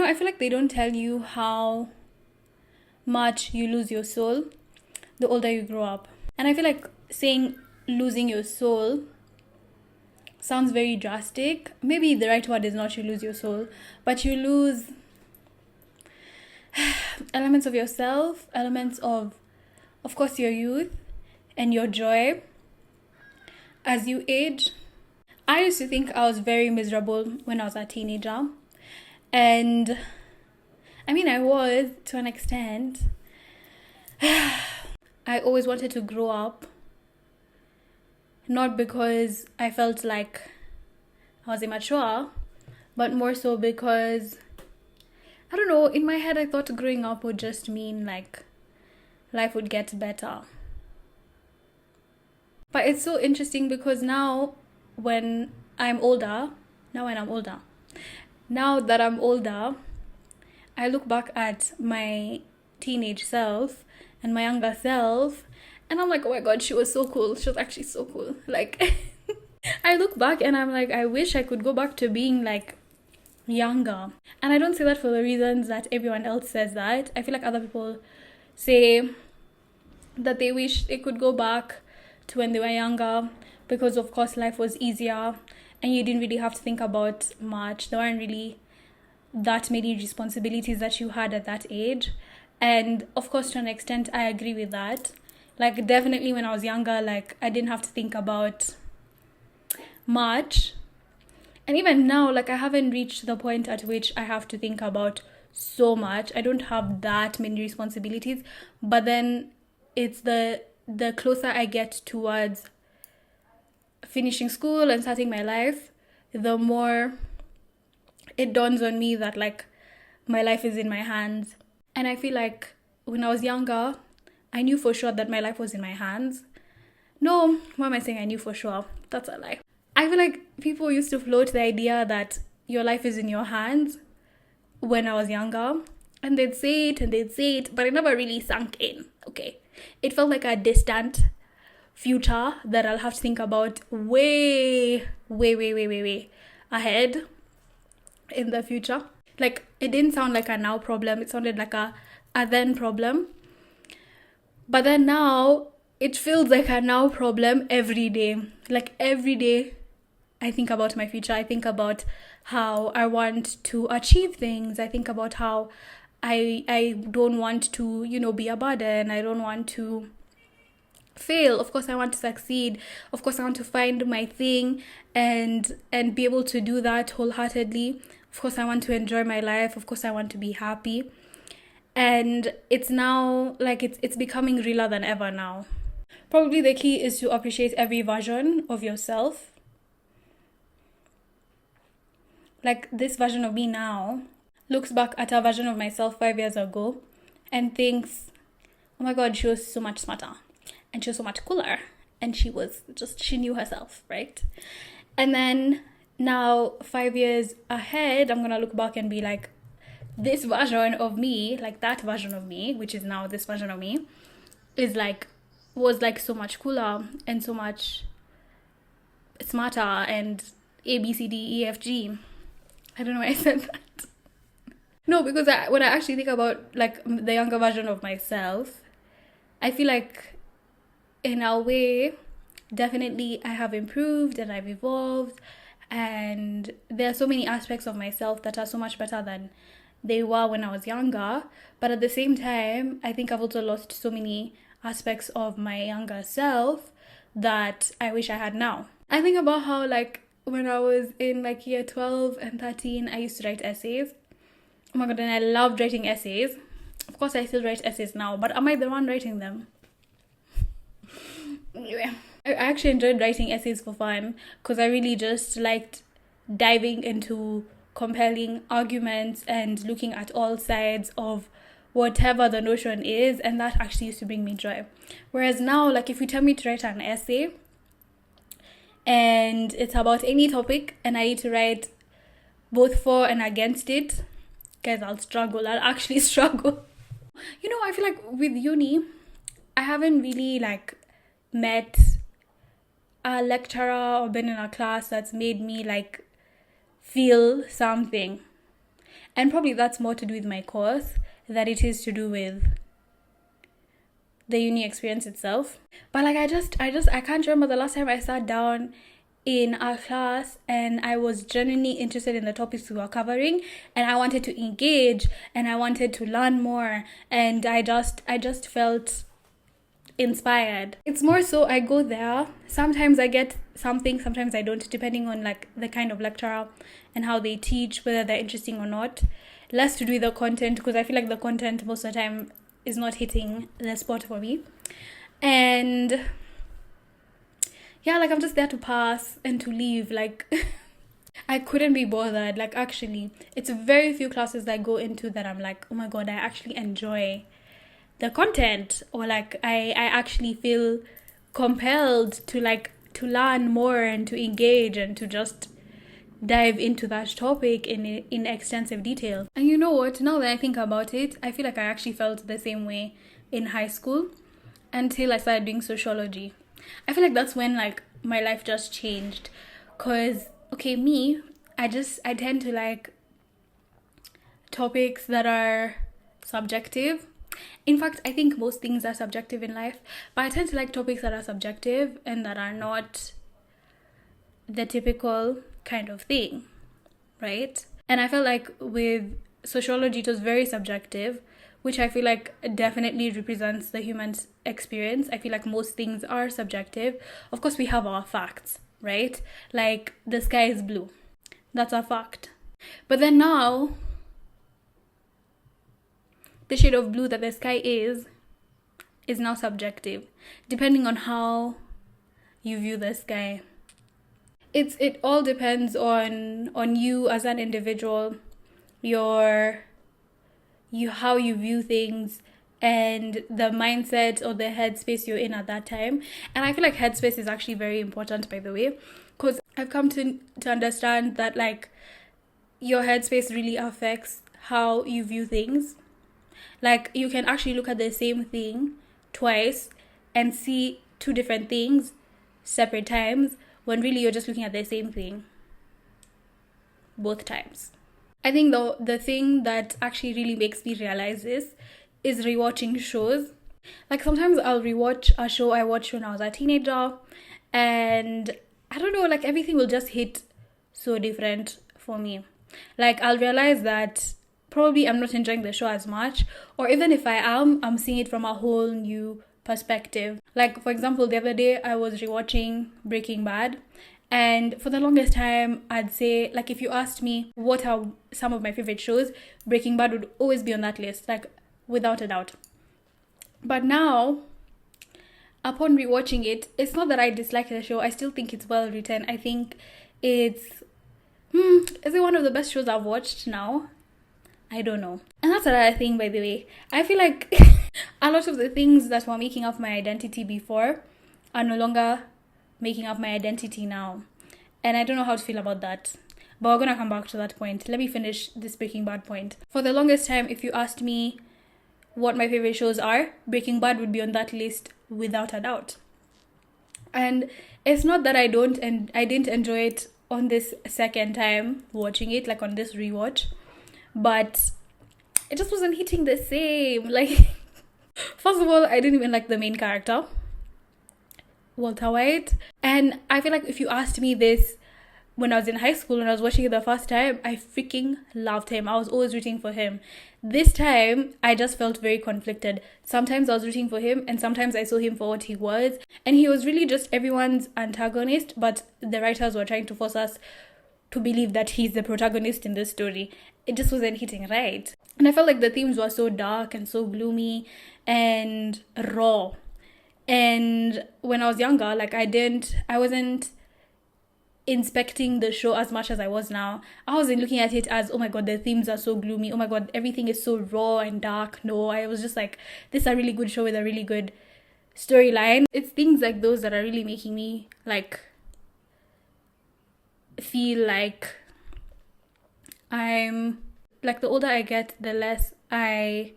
I feel like they don't tell you how much you lose your soul the older you grow up. And I feel like saying losing your soul sounds very drastic. Maybe the right word is not you lose your soul, but you lose elements of yourself, elements of course, your youth and your joy as you age. I used to think I was very miserable when I was a teenager. And I mean, I was to an extent. I always wanted to grow up. Not because I felt like I was immature, but more so because, I don't know, in my head I thought growing up would just mean like life would get better. But it's so interesting because now that I'm older, I look back at my teenage self and my younger self, and I'm like, oh my god, she was so cool. She was actually so cool. Like, I look back and I'm like, I wish I could go back to being like younger. And I don't say that for the reasons that everyone else says that. I feel like other people say that they wish they could go back to when they were younger because, of course, life was easier and you didn't really have to think about much. There weren't really that many responsibilities that you had at that age. And of course, to an extent, I agree with that. Like, definitely when I was younger, like, I didn't have to think about much. And even now, like, I haven't reached the point at which I have to think about so much. I don't have that many responsibilities. But then it's the closer I get towards finishing school and starting my life, the more it dawns on me that, like, my life is in my hands. And I feel like when I was younger, I knew for sure that my life was in my hands. No, why am I saying I knew for sure? That's a lie. I feel like people used to float the idea that your life is in your hands when I was younger. And they'd say it, but it never really sunk in, okay? It felt like a distant future that I'll have to think about way ahead in the future. Like, it didn't sound like a now problem. It sounded like a then problem. But then now, it feels like a now problem every day. Like, every day, I think about my future. I think about how I want to achieve things. I think about how I don't want to, be a burden. I don't want to fail. Of course, I want to succeed. Of course, I want to find my thing and be able to do that wholeheartedly. Of course, I want to enjoy my life. Of course, I want to be happy. And it's now, like, it's becoming realer than ever now. Probably the key is to appreciate every version of yourself. Like, this version of me now looks back at a version of myself 5 years ago and thinks, oh my god, she was so much smarter and she was so much cooler and she knew herself, right? And then now 5 years ahead, I'm gonna look back and be like, this version of me, like that version of me, which is now this version of me, was so much cooler and so much smarter and A, B, C, D, E, F, G. I don't know why I said that. No, because when I actually think about like the younger version of myself, I feel like in a way, definitely I have improved and I've evolved, and there are so many aspects of myself that are so much better than they were when I was younger. But at the same time, I think I've also lost so many aspects of my younger self that I wish I had now. I think about how, like, when I was in like year 12 and 13, I used to write essays. Oh my god, and I loved writing essays. Of course, I still write essays now, but am I the one writing them? Anyway, I actually enjoyed writing essays for fun because I really just liked diving into compelling arguments and looking at all sides of whatever the notion is, and that actually used to bring me joy. Whereas now, like, if you tell me to write an essay and it's about any topic and I need to write both for and against it, guys, I'll actually struggle. I feel like with uni, I haven't really like met a lecturer or been in a class that's made me like feel something. And probably that's more to do with my course than it is to do with the uni experience itself. But like I can't remember the last time I sat down in our class and I was genuinely interested in the topics we were covering, and I wanted to engage and I wanted to learn more, and I just felt inspired. It's more so I go there, sometimes I get something, sometimes I don't, depending on like the kind of lecturer and how they teach, whether they're interesting or not. Less to do with the content, because I feel like the content most of the time is not hitting the spot for me. And yeah, like I'm just there to pass and to leave. Like I couldn't be bothered. Like actually, it's very few classes that I go into that I'm like, oh my god, I actually enjoy the content, or like I actually feel compelled to learn more and to engage and to just dive into that topic in extensive detail. And you know what, now that I think about it, I feel like I actually felt the same way in high school until I started doing sociology. I feel like that's when like my life just changed, because okay, me, I tend to like topics that are subjective. In fact, I think most things are subjective in life, but I tend to like topics that are subjective and that are not the typical kind of thing, right? And I felt like with sociology, it was very subjective, which I feel like definitely represents the human experience. I feel like most things are subjective. Of course, we have our facts, right? Like the sky is blue. That's a fact. But then now, the shade of blue that the sky is now subjective, depending on how you view the sky. It all depends on you as an individual, how you view things, and the mindset or the headspace you're in at that time. And I feel like headspace is actually very important, by the way, because I've come to understand that like your headspace really affects how you view things. Like you can actually look at the same thing twice and see two different things separate times, when really you're just looking at the same thing both times. I think the thing that actually really makes me realize this is rewatching shows. Like sometimes I'll rewatch a show I watched when I was a teenager, and I don't know, like everything will just hit so different for me. Like I'll realize that probably I'm not enjoying the show as much, or even if I am, I'm seeing it from a whole new perspective. Like for example, the other day I was rewatching Breaking Bad, and for the longest time I'd say, like if you asked me what are some of my favorite shows, Breaking Bad would always be on that list, like without a doubt. But now, upon rewatching it, it's not that I dislike the show. I still think it's well written. I think it's is it one of the best shows I've watched now? I don't know. And that's another thing, by the way. I feel like a lot of the things that were making up my identity before are no longer making up my identity now. And I don't know how to feel about that. But we're going to come back to that point. Let me finish this Breaking Bad point. For the longest time, if you asked me what my favorite shows are, Breaking Bad would be on that list without a doubt. And it's not that I didn't enjoy it on this second time watching it, like on this rewatch. But it just wasn't hitting the same. Like, first of all, I didn't even like the main character, Walter White. And I feel like if you asked me this when I was in high school, when I was watching it the first time, I freaking loved him. I was always rooting for him. This time, I just felt very conflicted. Sometimes I was rooting for him, and sometimes I saw him for what he was. And he was really just everyone's antagonist, but the writers were trying to force us to believe that he's the protagonist in this story. It just wasn't hitting right. And I felt like the themes were so dark and so gloomy and raw. And when I was younger, like I wasn't inspecting the show as much as I was now. I wasn't looking at it as, oh my god, the themes are so gloomy. Oh my god, everything is so raw and dark. No, I was just like, this is a really good show with a really good storyline. It's things like those that are really making me like feel like I'm like, the older I get, the less I'm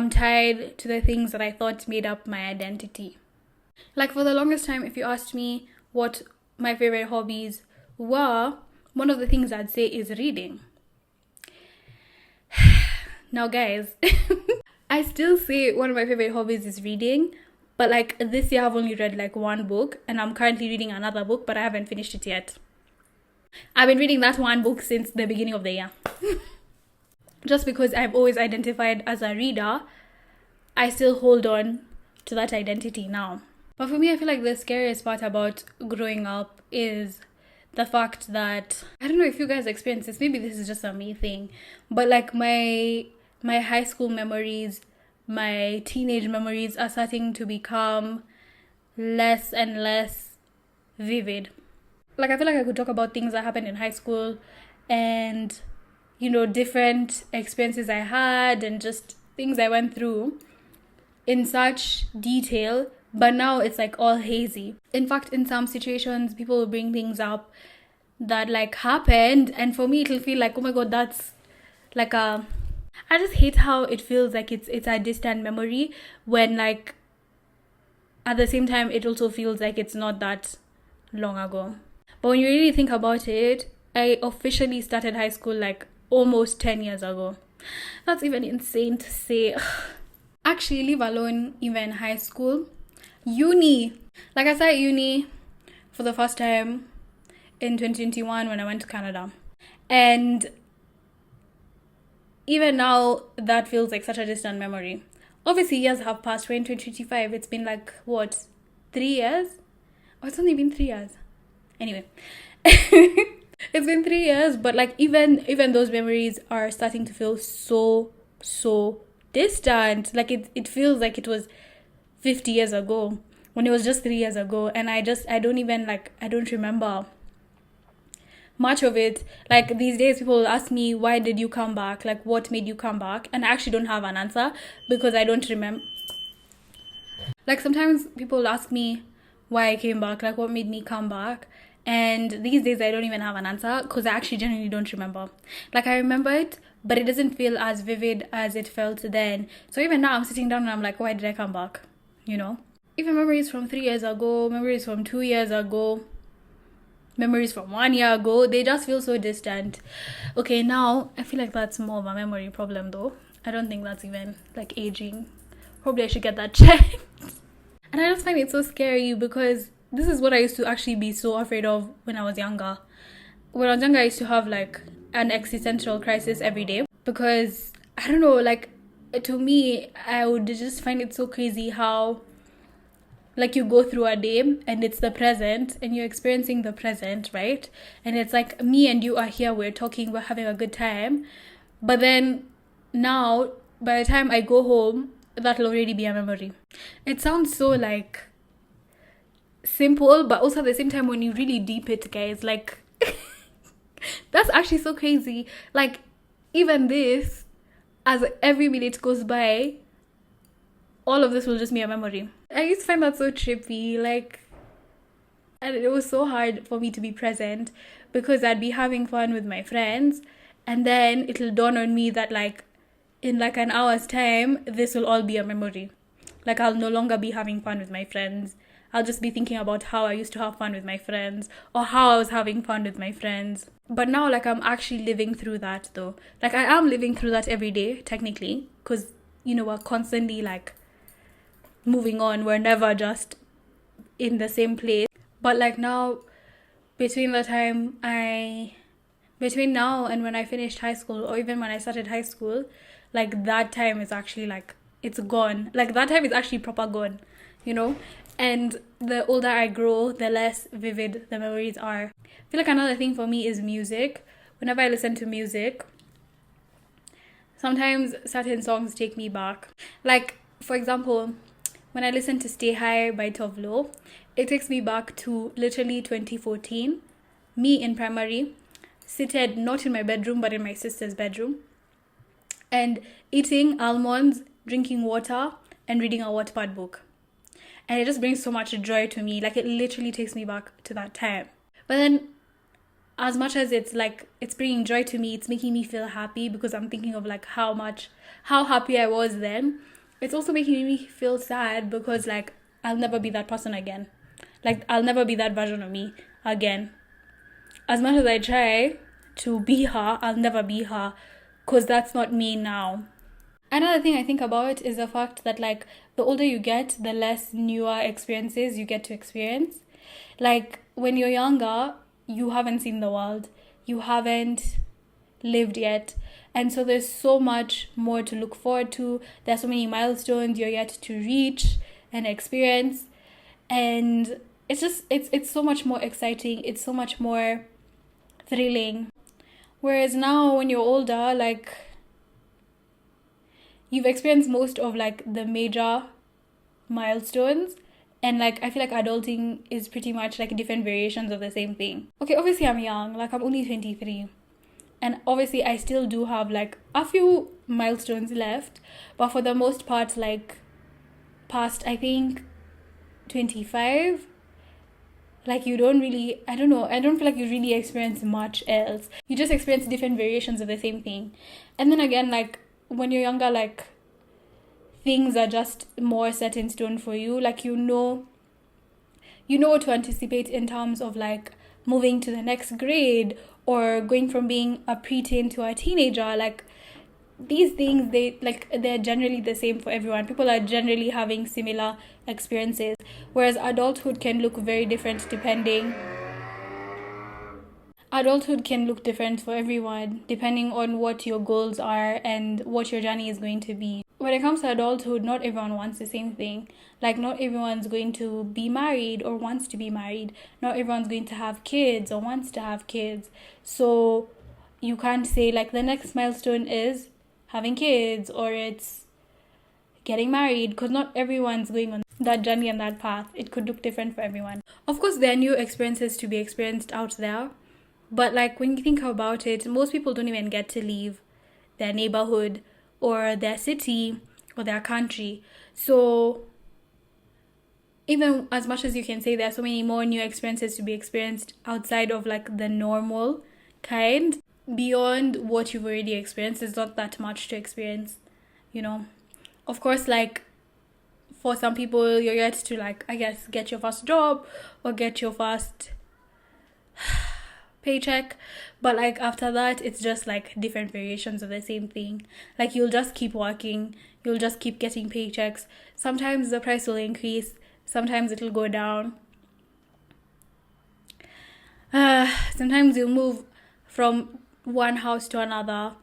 tied to the things that I thought made up my identity. Like for the longest time, if you asked me what my favorite hobbies were, one of the things I'd say is reading. Now, guys, I still say one of my favorite hobbies is reading, but like this year I've only read like one book, and I'm currently reading another book, but I haven't finished it yet. I've been reading that one book since the beginning of the year. Just because I've always identified as a reader, I still hold on to that identity now. But for me, I feel like the scariest part about growing up is the fact that, I don't know if you guys experience this, maybe this is just a me thing, but like my high school memories, my teenage memories are starting to become less and less vivid. Like, I feel like I could talk about things that happened in high school and, you know, different experiences I had and just things I went through in such detail, but now it's like all hazy. In fact, in some situations, people will bring things up that like happened, and for me it'll feel like, oh my god, that's like I just hate how it feels like it's a distant memory, when like at the same time it also feels like it's not that long ago. But when you really think about it, I officially started high school like almost 10 years ago. That's even insane to say. Actually, leave alone even high school. Uni. Like, I started uni for the first time in 2021 when I went to Canada. And even now, that feels like such a distant memory. Obviously, years have passed. We're in 2025. It's been like, what, 3 years? Oh, it's only been 3 years. Anyway. It's been 3 years, but like even those memories are starting to feel so distant. Like it feels like it was 50 years ago when it was just 3 years ago, and I don't remember much of it. Like these days people will ask me, why did you come back? Like, what made you come back? And I actually don't have an answer because I don't remember. Like sometimes people will ask me why I came back, like what made me come back. And these days I don't even have an answer because I actually genuinely don't remember. Like I remember it, but it doesn't feel as vivid as it felt then. So even now I'm sitting down and I'm like, why did I come back? You know? Even memories from 3 years ago, memories from 2 years ago, memories from 1 year ago, they just feel so distant. Okay, now I feel like that's more of a memory problem though. I don't think that's even like aging. Probably I should get that checked. And I just find it so scary because this is what I used to actually be so afraid of when I was younger. When I was younger, I used to have like an existential crisis every day because, I don't know, like to me, I would just find it so crazy how like you go through a day and it's the present and you're experiencing the present, right? And it's like me and you are here, we're talking, we're having a good time. But then now, by the time I go home, that'll already be a memory. It sounds so like simple, but also at the same time when you really deep it, guys, like that's actually so crazy. Like even this, as every minute goes by, all of this will just be a memory. I used to find that so trippy, like, and it was so hard for me to be present because I'd be having fun with my friends and then it'll dawn on me that like in like an hour's time this will all be a memory. Like I'll no longer be having fun with my friends. I'll just be thinking about how I used to have fun with my friends or how I was having fun with my friends. But now, like, I'm actually living through that, though. Like, I am living through that every day, technically, because, you know, we're constantly, like, moving on. We're never just in the same place. But, like, now, between now and when I finished high school, or even when I started high school, like, that time is actually, like, it's gone. Like, that time is actually proper gone, you know? And the older I grow, the less vivid the memories are. I feel like another thing for me is music. Whenever I listen to music, sometimes certain songs take me back. Like, for example, when I listen to Stay High by Tovlo, it takes me back to literally 2014. Me in primary, seated not in my bedroom, but in my sister's bedroom. And eating almonds, drinking water, and reading a Wattpad book. And it just brings so much joy to me. Like, it literally takes me back to that time. But then, as much as it's like, it's bringing joy to me, it's making me feel happy because I'm thinking of like how happy I was then. It's also making me feel sad because like, I'll never be that person again. Like, I'll never be that version of me again. As much as I try to be her, I'll never be her because that's not me now. Another thing I think about is the fact that, like, the older you get, the less newer experiences you get to experience. Like, when you're younger, you haven't seen the world, you haven't lived yet. And so there's so much more to look forward to. There's so many milestones you're yet to reach and experience. And it's so much more exciting. It's so much more thrilling. Whereas now when you're older, like, you've experienced most of like the major milestones, and like I feel like adulting is pretty much like different variations of the same thing. Okay, obviously I'm young, like I'm only 23, and obviously I still do have like a few milestones left, but for the most part, like past I think 25, like you don't really, I don't know, I don't feel like you really experience much else. You just experience different variations of the same thing. And then again, like when you're younger, like things are just more set in stone for you. Like you know what to anticipate in terms of like moving to the next grade or going from being a preteen to a teenager. Like these things, they're generally the same for everyone. People are generally having similar experiences, whereas adulthood can look different for everyone depending on what your goals are and what your journey is going to be. When it comes to adulthood, not everyone wants the same thing. Like, not everyone's going to be married or wants to be married. Not everyone's going to have kids or wants to have kids. So you can't say like the next milestone is having kids or it's getting married, because not everyone's going on that journey and that path. It could look different for everyone. Of course, there are new experiences to be experienced out there, but like when you think about it, most people don't even get to leave their neighborhood or their city or their country. So even as much as you can say there are so many more new experiences to be experienced outside of like the normal kind, beyond what you've already experienced, there's not that much to experience, you know. Of course, like for some people, you're yet to like, I guess, get your first job or get your first paycheck, but like after that it's just like different variations of the same thing. Like you'll just keep working, you'll just keep getting paychecks. Sometimes the price will increase, sometimes it'll go down. Sometimes you'll move from one house to another,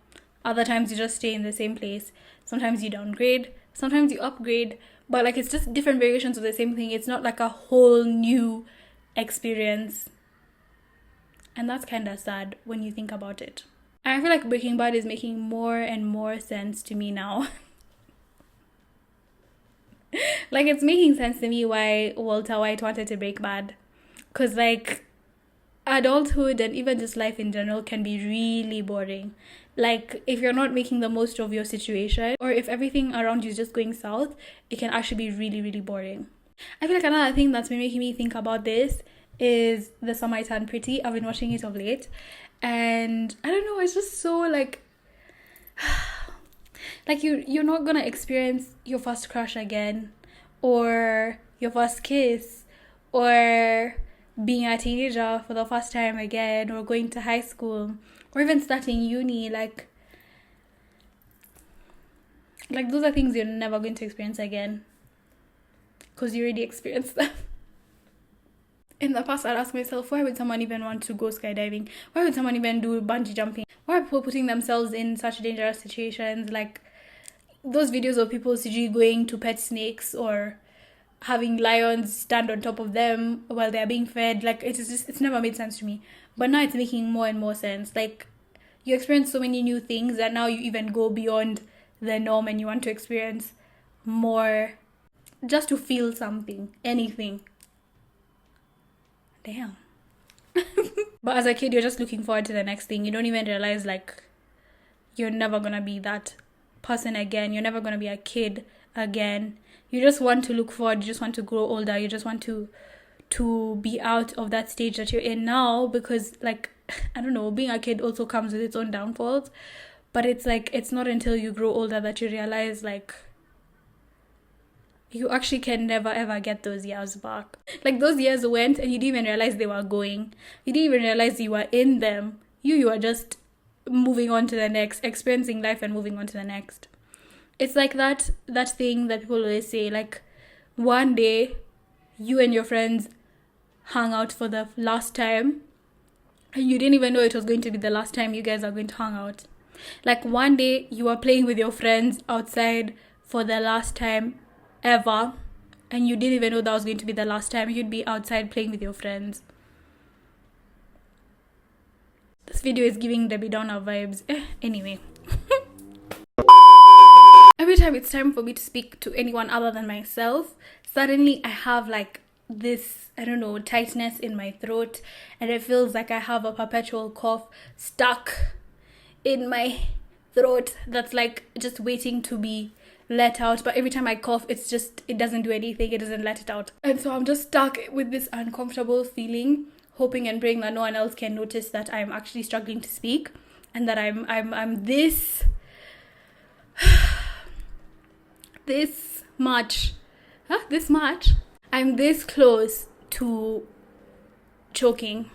other times you just stay in the same place. Sometimes you downgrade, sometimes you upgrade, but like it's just different variations of the same thing. It's not like a whole new experience. And that's kind of sad when you think about it. I feel like Breaking Bad is making more and more sense to me now. Like it's making sense to me why Walter White wanted to break bad. Because like adulthood and even just life in general can be really boring. Like if you're not making the most of your situation, or if everything around you is just going south, it can actually be really, really boring. I feel like another thing that's been making me think about this is The Summer I Turned Pretty. I've been watching it of late, and I don't know, it's just so like like you're not gonna experience your first crush again, or your first kiss, or being a teenager for the first time again, or going to high school, or even starting uni. Like those are things you're never going to experience again because you already experienced them. In the past, I'd ask myself, why would someone even want to go skydiving? Why would someone even do bungee jumping? Why are people putting themselves in such dangerous situations? Like those videos of people going to pet snakes or having lions stand on top of them while they're being fed. Like it's never made sense to me. But now it's making more and more sense. Like you experience so many new things that now you even go beyond the norm and you want to experience more just to feel something, anything. Damn. But as a kid, you're just looking forward to the next thing. You don't even realize like you're never gonna be that person again. You're never gonna be a kid again. You just want to look forward. You just want to grow older. You just want to be out of that stage that you're in now, because like I don't know, being a kid also comes with its own downfalls. But it's like it's not until you grow older that you realize like you actually can never ever get those years back. Like those years went and you didn't even realize they were going. You didn't even realize you were in them. You were just moving on to the next, experiencing life and moving on to the next. It's like that thing that people always say, like, one day you and your friends hung out for the last time, and you didn't even know it was going to be the last time you guys are going to hang out. Like, one day you are playing with your friends outside for the last time ever, and you didn't even know that was going to be the last time you'd be outside playing with your friends. This video is giving Debbie Downer vibes. Anyway. Every time it's time for me to speak to anyone other than myself, suddenly I have like this, I don't know, tightness in my throat, and it feels like I have a perpetual cough stuck in my throat that's like just waiting to be let out. But every time I cough, it doesn't do anything, it doesn't let it out. And so I'm just stuck with this uncomfortable feeling, hoping and praying that no one else can notice that I'm actually struggling to speak, and that I'm this much I'm this close to choking.